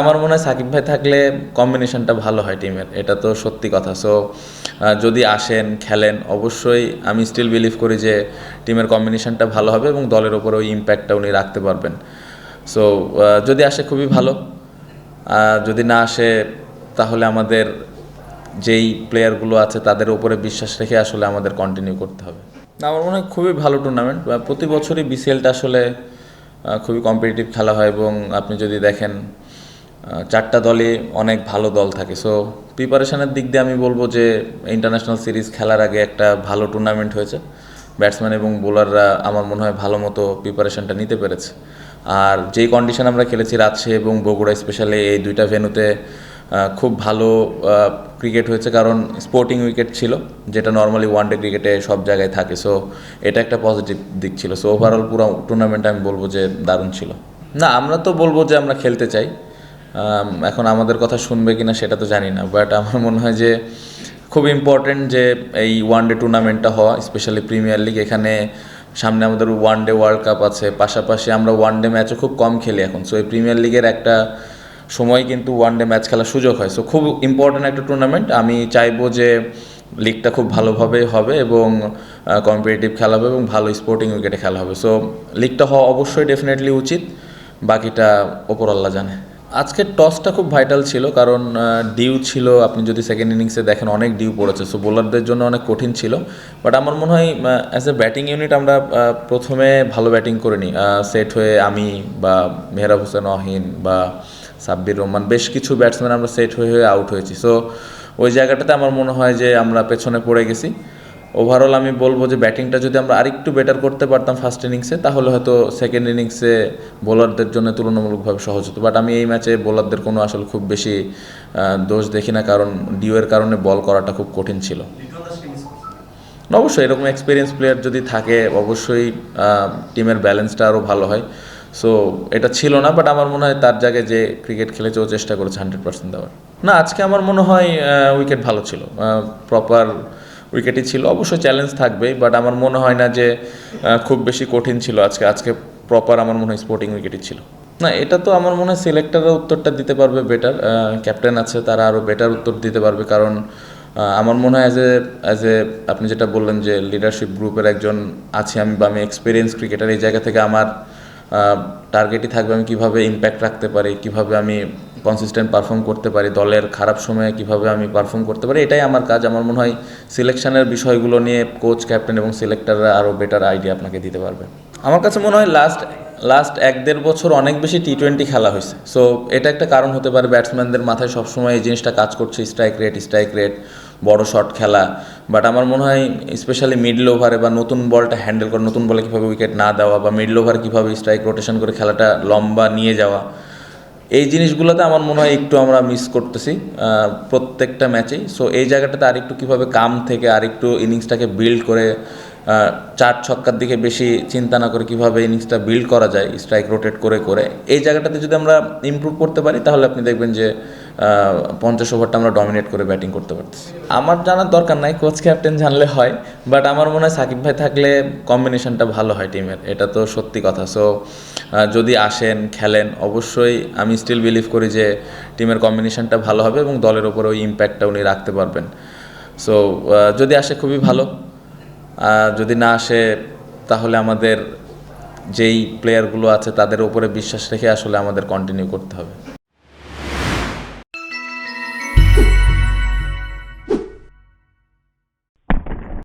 আমার মনে হয় সাকিব ভাই থাকলে কম্বিনেশনটা ভালো হয় টিমের, এটা তো সত্যি কথা। সো যদি আসেন খেলেন, অবশ্যই আমি স্টিল বিলিভ করি যে টিমের কম্বিনেশনটা ভালো হবে এবং দলের ওপরে ওই ইম্প্যাক্টটা উনি রাখতে পারবেন। সো যদি আসে খুবই ভালো, যদি না আসে তাহলে আমাদের যেই প্লেয়ারগুলো আছে তাদের উপরে বিশ্বাস রেখে আসলে আমাদের কন্টিনিউ করতে হবে। আমার মনে হয় খুবই ভালো টুর্নামেন্ট। প্রতি বছরই বিসিএলটা আসলে খুবই কম্পিটিটিভ খেলা হয় এবং আপনি যদি দেখেন চারটা দলই অনেক ভালো দল থাকে। সো প্রিপারেশনের দিক দিয়ে আমি বলবো যে ইন্টারন্যাশনাল সিরিজ খেলার আগে একটা ভালো টুর্নামেন্ট হয়েছে। ব্যাটসম্যান এবং বোলাররা আমার মনে হয় ভালো মতো প্রিপারেশনটা নিতে পেরেছে। আর যেই কন্ডিশন আমরা খেলেছি রাজশাহী এবং বগুড়া, স্পেশালি এই দুইটা ভেন্যুতে খুব ভালো ক্রিকেট হয়েছে, কারণ স্পোর্টিং উইকেট ছিল, যেটা নর্মালি ওয়ানডে ক্রিকেটে সব জায়গায় থাকে। সো এটা একটা পজিটিভ দিক ছিল। সো ওভারঅল পুরো টুর্নামেন্ট আমি বলবো যে দারুণ ছিল। না, আমরা তো বলবো যে আমরা খেলতে চাই। এখন আমাদের কথা শুনবে কিনা সেটা তো জানি না, বাট আমার মনে হয় যে খুব ইম্পর্টেন্ট যে এই ওয়ানডে টুর্নামেন্টটা হওয়া, স্পেশালি প্রিমিয়ার লিগ। এখানে সামনে আমাদের ওয়ানডে ওয়ার্ল্ড কাপ আছে, পাশাপাশি আমরা ওয়ানডে ম্যাচও খুব কম খেলি এখন। সো এই প্রিমিয়ার লিগের একটা সময় কিন্তু ওয়ানডে ম্যাচ খেলার সুযোগ হয়। সো খুব ইম্পর্টেন্ট একটা টুর্নামেন্ট। আমি চাইবো যে লিগটা খুব ভালোভাবে হবে এবং কম্পিটিটিভ খেলা হবে এবং ভালো স্পোর্টিং উইকেটে খেলা হবে। সো লিগটা হওয়া অবশ্যই ডেফিনেটলি উচিত, বাকিটা ওপরআল্লাহ জানে। আজকের টসটা খুব ভাইটাল ছিল, কারণ ডিউ ছিল। আপনি যদি সেকেন্ড ইনিংসে দেখেন অনেক ডিউ পড়েছে, সো বোলারদের জন্য অনেক কঠিন ছিল। বাট আমার মনে হয় অ্যাজ এ ব্যাটিং ইউনিট আমরা প্রথমে ভালো ব্যাটিং করিনি। সেট হয়ে আমি বা মেহরাব হোসেন অহিন বা সাব্বির রহমান, বেশ কিছু ব্যাটসম্যান আমরা সেট হয়ে হয়ে আউট হয়েছি। সো ওই জায়গাটাতে আমার মনে হয় যে আমরা পেছনে পড়ে গেছি। ওভারঅল আমি বলবো যে ব্যাটিংটা যদি আমরা আরেকটু বেটার করতে পারতাম ফার্স্ট ইনিংসে, তাহলে হয়তো সেকেন্ড ইনিংসে বোলারদের জন্য তুলনামূলকভাবে সহজ হতো। বাট আমি এই ম্যাচে বোলারদের কোনো আসলে খুব বেশি দোষ দেখি না, কারণ ডিউয়ের কারণে বল করাটা খুব কঠিন ছিল। অবশ্যই এরকম এক্সপিরিয়েন্স প্লেয়ার যদি থাকে, অবশ্যই টিমের ব্যালেন্সটা আরও ভালো হয়। সো এটা ছিল না, বাট আমার মনে হয় তার জায়গায় যে ক্রিকেট খেলেছে ও চেষ্টা করেছে 100% দেওয়ার। না, আজকে আমার মনে হয় উইকেট ভালো ছিল, প্রপার উইকেটই ছিল। অবশ্যই চ্যালেঞ্জ থাকবেই, বাট আমার মনে হয় না যে খুব বেশি কঠিন ছিল আজকে প্রপার আমার মনে হয় স্পোর্টিং উইকেটই ছিল। না, এটা তো আমার মনে হয় সিলেক্টররা উত্তরটা দিতে পারবে বেটার। ক্যাপ্টেন আছে, তারা আরও বেটার উত্তর দিতে পারবে, কারণ আমার মনে হয় অ্যাজ এ আপনি যেটা বললেন যে লিডারশিপ গ্রুপের একজন আছি আমি, বা আমি এক্সপিরিয়েন্স ক্রিকেটার, এই জায়গা থেকে আমার টার্গেটই থাকবে আমি কীভাবে ইম্প্যাক্ট রাখতে পারি, কীভাবে আমি কনসিস্টেন্ট পারফর্ম করতে পারি, দলের খারাপ সময়ে কীভাবে আমি পারফর্ম করতে পারি, এটাই আমার কাজ। আমার মনে হয় সিলেকশনের বিষয়গুলো নিয়ে কোচ, ক্যাপ্টেন এবং সিলেক্টররা আরও বেটার আইডিয়া আপনাকে দিতে পারবে। আমার কাছে মনে হয় লাস্ট 1-1.5 বছর অনেক বেশি টি-20 খেলা হয়েছে। সো এটা একটা কারণ হতে পারে, ব্যাটসম্যানদের মাথায় সবসময় এই জিনিসটা কাজ করছে, স্ট্রাইক রেট, বড় শট খেলা। বাট আমার মনে হয় স্পেশালি মিডল ওভারে বা নতুন বলটা হ্যান্ডেল করা, নতুন বলে কীভাবে উইকেট না দেওয়া, বা মিডল ওভার কীভাবে স্ট্রাইক রোটেশন করে খেলাটা লম্বা নিয়ে যাওয়া, এই জিনিসগুলোতে আমার মনে হয় একটু আমরা মিস করতেছি প্রত্যেকটা ম্যাচেই। সো এই জায়গাটাতে আরেকটু কীভাবে কাম থেকে আরেকটু ইনিংসটাকে বিল্ড করে 4 ছক্কার দিকে বেশি চিন্তা না করে কীভাবে ইনিংসটা বিল্ড করা যায় স্ট্রাইক রোটেট করে করে, এই জায়গাটাতে যদি আমরা ইমপ্রুভ করতে পারি, তাহলে আপনি দেখবেন যে 50 ওভারটা আমরা ডমিনেট করে ব্যাটিং করতে পারতেছি। আমার জানার দরকার নাই, কোচ ক্যাপ্টেন জানলে হয়। বাট আমার মনে হয় সাকিব ভাই থাকলে কম্বিনেশনটা ভালো হয় টিমের, এটা তো সত্যি কথা। সো যদি আসেন খেলেন, অবশ্যই আমি স্টিল বিলিভ করি যে টিমের কম্বিনেশনটা ভালো হবে এবং দলের ওপরে ওই ইম্প্যাক্টটা উনি রাখতে পারবেন। সো যদি আসে খুবই ভালো, যদি না আসে তাহলে আমাদের যেই প্লেয়ারগুলো আছে তাদের উপরে বিশ্বাস রেখে আসলে আমাদের কন্টিনিউ করতে হবে।